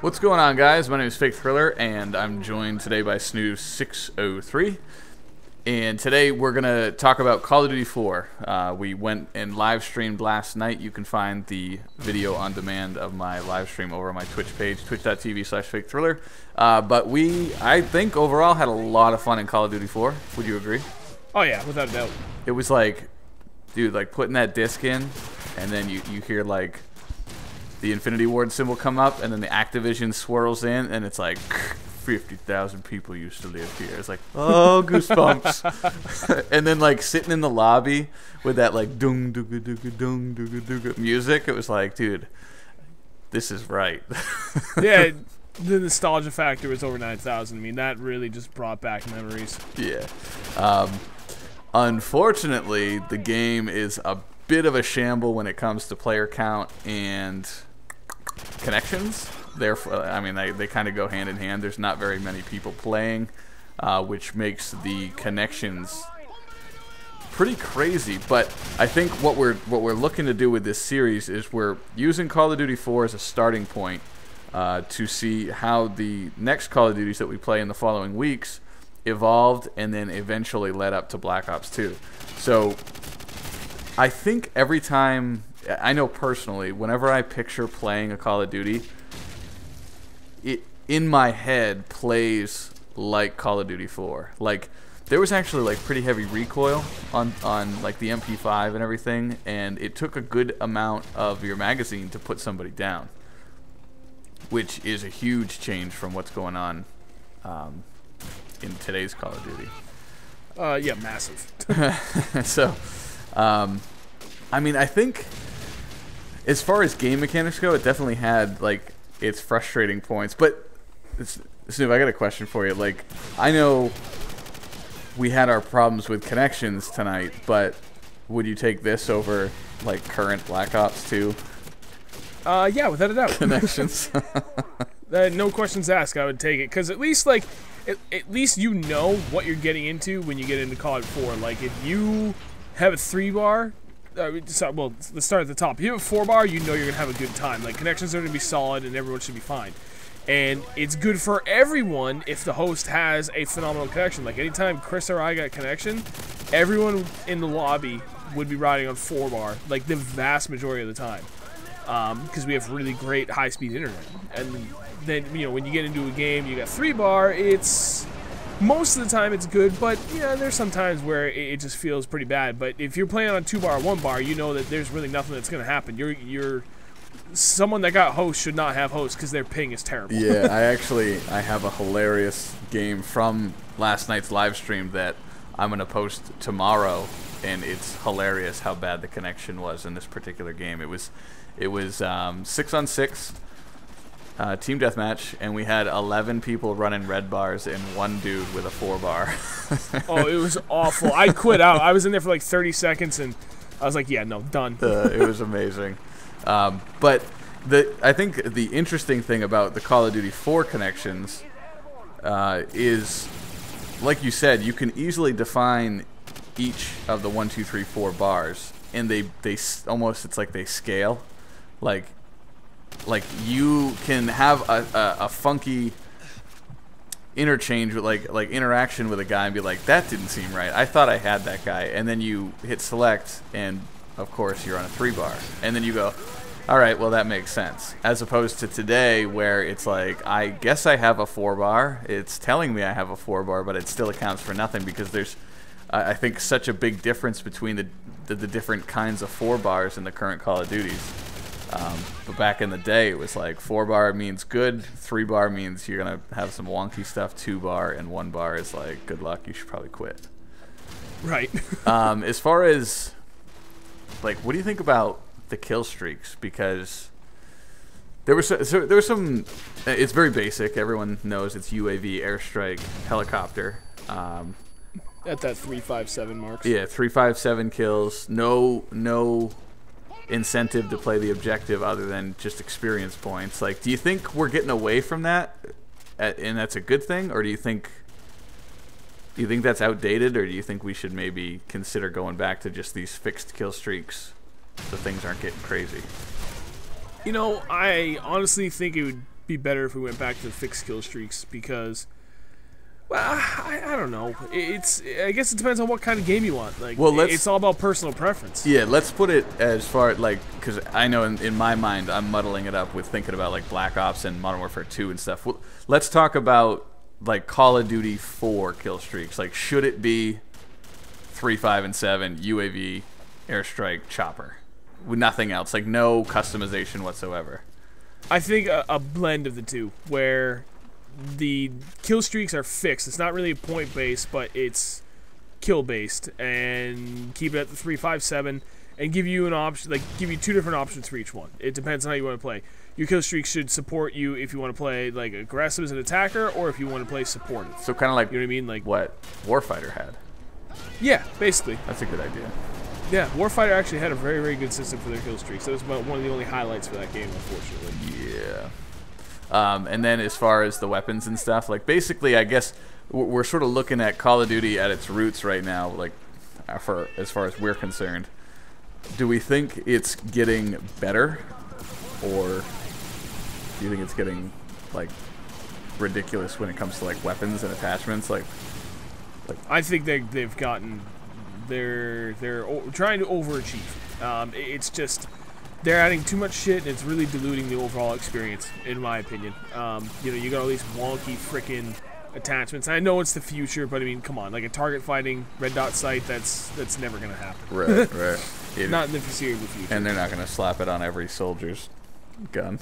What's going on, guys? My name is Fake Thriller, and I'm joined today by Snooze603. And today we're going to talk about Call of Duty 4. We went and live streamed last night. You can find the video on demand of my live stream over on my Twitch page, twitch.tv/FakeThriller. But I think, overall had a lot of fun in Call of Duty 4. Would you agree? Oh, yeah, without a doubt. It was like, dude, like putting that disc in, and then you hear like the Infinity Ward symbol come up, and then the Activision swirls in, and it's like 50,000 people used to live here. It's like, oh, goosebumps. And then like sitting in the lobby with that like dung dooga dooga dung dooga dooga music, it was like, dude, this is right. Yeah, the nostalgia factor was over 9,000. I mean, that really just brought back memories. Yeah. Unfortunately, the game is a bit of a shamble when it comes to player count and connections. Therefore, I mean, they kind of go hand in hand. There's not very many people playing, which makes the connections pretty crazy. But I think what we're looking to do with this series is we're using Call of Duty 4 as a starting point to see how the next Call of Duties that we play in the following weeks evolved and then eventually led up to Black Ops 2. So I think every time, I know personally, whenever I picture playing a Call of Duty, it in my head plays like Call of Duty 4. Like, there was actually like pretty heavy recoil on like the MP5 and everything, and it took a good amount of your magazine to put somebody down, which is a huge change from what's going on in today's Call of Duty. Yeah, massive. So, I mean, I think as far as game mechanics go, it definitely had like its frustrating points. But Snoop, I got a question for you. Like, I know we had our problems with connections tonight, but would you take this over like current Black Ops 2? Yeah, without a doubt. Connections. No questions asked. I would take it because at least like at least you know what you're getting into when you get into COD4. Like, if you have a 3-bar. Well, let's start at the top. If you have a 4-bar, you know you're going to have a good time. Like, connections are going to be solid and everyone should be fine. And it's good for everyone if the host has a phenomenal connection. Like, anytime Chris or I got a connection, everyone in the lobby would be riding on 4-bar, like the vast majority of the time. Because we have really great high-speed internet. And then, you know, when you get into a game, you got 3-bar, it's... most of the time it's good, but yeah, there's some times where it just feels pretty bad. But if you're playing on 2-bar or 1-bar, you know that there's really nothing that's going to happen. You're someone that got host should not have host because their ping is terrible. Yeah, I have a hilarious game from last night's live stream that I'm going to post tomorrow, and it's hilarious how bad the connection was in this particular game. It was 6-on-6. Team deathmatch, and we had 11 people running red bars and one dude with a 4-bar. Oh, it was awful. I quit out. I was in there for like 30 seconds, and I was like, yeah, no, done. It was amazing. But I think the interesting thing about the Call of Duty 4 connections is, like you said, you can easily define each of the 1, 2, 3, 4 bars, and they almost, it's like they scale. Like you can have a funky interchange with like interaction with a guy and be like, that didn't seem right. I thought I had that guy, and then you hit select, and of course you're on a 3-bar, and then you go, all right, well that makes sense. As opposed to today, where it's like, I guess I have a 4-bar. It's telling me I have a 4-bar, but it still accounts for nothing because there's, I think, such a big difference between the different kinds of 4-bars in the current Call of Duties. But back in the day, it was like 4-bar means good, 3-bar means you're going to have some wonky stuff, 2-bar, and 1-bar is like, good luck, you should probably quit. Right. As far as, like, what do you think about the Killstreaks? Because there was some, it's very basic, everyone knows it's UAV, airstrike, helicopter. At that 357 marks. Yeah, 357 kills, no incentive to play the objective other than just experience points. Like, do you think we're getting away from that, and that's a good thing, or do you think that's outdated, or do you think we should maybe consider going back to just these fixed kill streaks so things aren't getting crazy? You know, I honestly think it would be better if we went back to the fixed kill streaks because, well, I don't know. I guess it depends on what kind of game you want. Like, well, it's all about personal preference. Yeah, let's put it as far like because I know in my mind I'm muddling it up with thinking about like Black Ops and Modern Warfare 2 and stuff. Well, let's talk about like Call of Duty 4 kill streaks. Like, should it be 3, 5, and 7 UAV, airstrike, chopper, with nothing else? Like no customization whatsoever. I think a blend of the two, where the kill streaks are fixed. It's not really point based, but it's kill based, and keep it at the 3, 5, 7, and give you an option, like give you 2 different options for each one. It depends on how you want to play. Your kill streak should support you if you want to play like aggressive as an attacker, or if you want to play supportive. So kind of like, you know what I mean, like what Warfighter had. Yeah, basically. That's a good idea. Yeah, Warfighter actually had a very, very good system for their kill streaks. That was about one of the only highlights for that game, unfortunately. Yeah. And then as far as the weapons and stuff, like basically, I guess we're sort of looking at Call of Duty at its roots right now, like for as far as we're concerned. Do we think it's getting better, or do you think it's getting like ridiculous when it comes to like weapons and attachments? Like I think they've gotten. They're trying to overachieve. It's just they're adding too much shit, and it's really diluting the overall experience, in my opinion. You know, you got all these wonky freaking attachments. I know it's the future, but I mean, come on, like a target fighting red dot sight, that's never gonna happen. Right. Not in the foreseeable future. And they're not gonna slap it on every soldier's gun.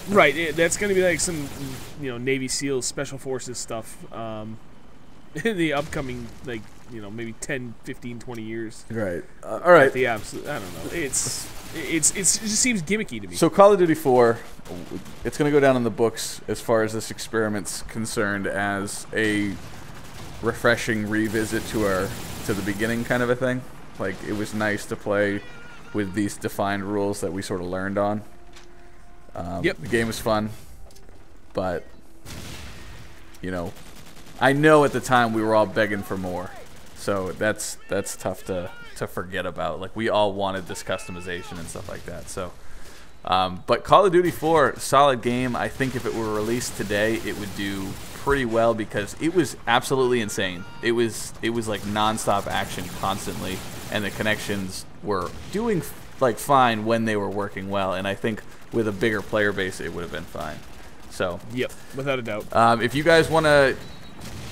Right. That's gonna be like some, you know, Navy SEALs Special Forces stuff. In the upcoming, like, you know, maybe 10, 15, 20 years. Right. All right. The absolute, I don't know. It just seems gimmicky to me. So Call of Duty 4, it's going to go down in the books as far as this experiment's concerned as a refreshing revisit to the beginning kind of a thing. Like, it was nice to play with these defined rules that we sort of learned on. Yep. The game was fun, but, you know, I know at the time we were all begging for more, so that's tough to forget about. Like, we all wanted this customization and stuff like that. So, but Call of Duty 4, solid game. I think if it were released today, it would do pretty well because it was absolutely insane. It was like nonstop action constantly, and the connections were doing like fine when they were working well. And I think with a bigger player base, it would have been fine. So, yep, without a doubt. If you guys want to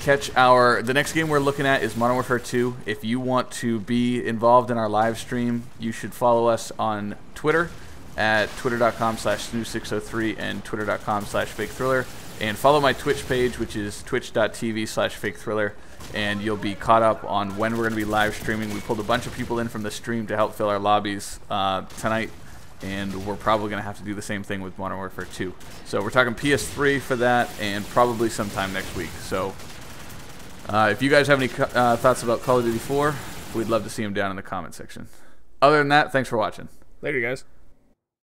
catch the next game we're looking at is Modern Warfare 2. If you want to be involved in our live stream, you should follow us on Twitter at twitter.com/snooze603 and twitter.com/fakethriller, and follow my Twitch page, which is twitch.tv/fakethriller, and you'll be caught up on when we're going to be live streaming. We pulled a bunch of people in from the stream to help fill our lobbies tonight, and we're probably going to have to do the same thing with Modern Warfare 2. So we're talking PS3 for that, and probably sometime next week. So if you guys have any thoughts about Call of Duty 4, we'd love to see them down in the comment section. Other than that, thanks for watching. Later, guys.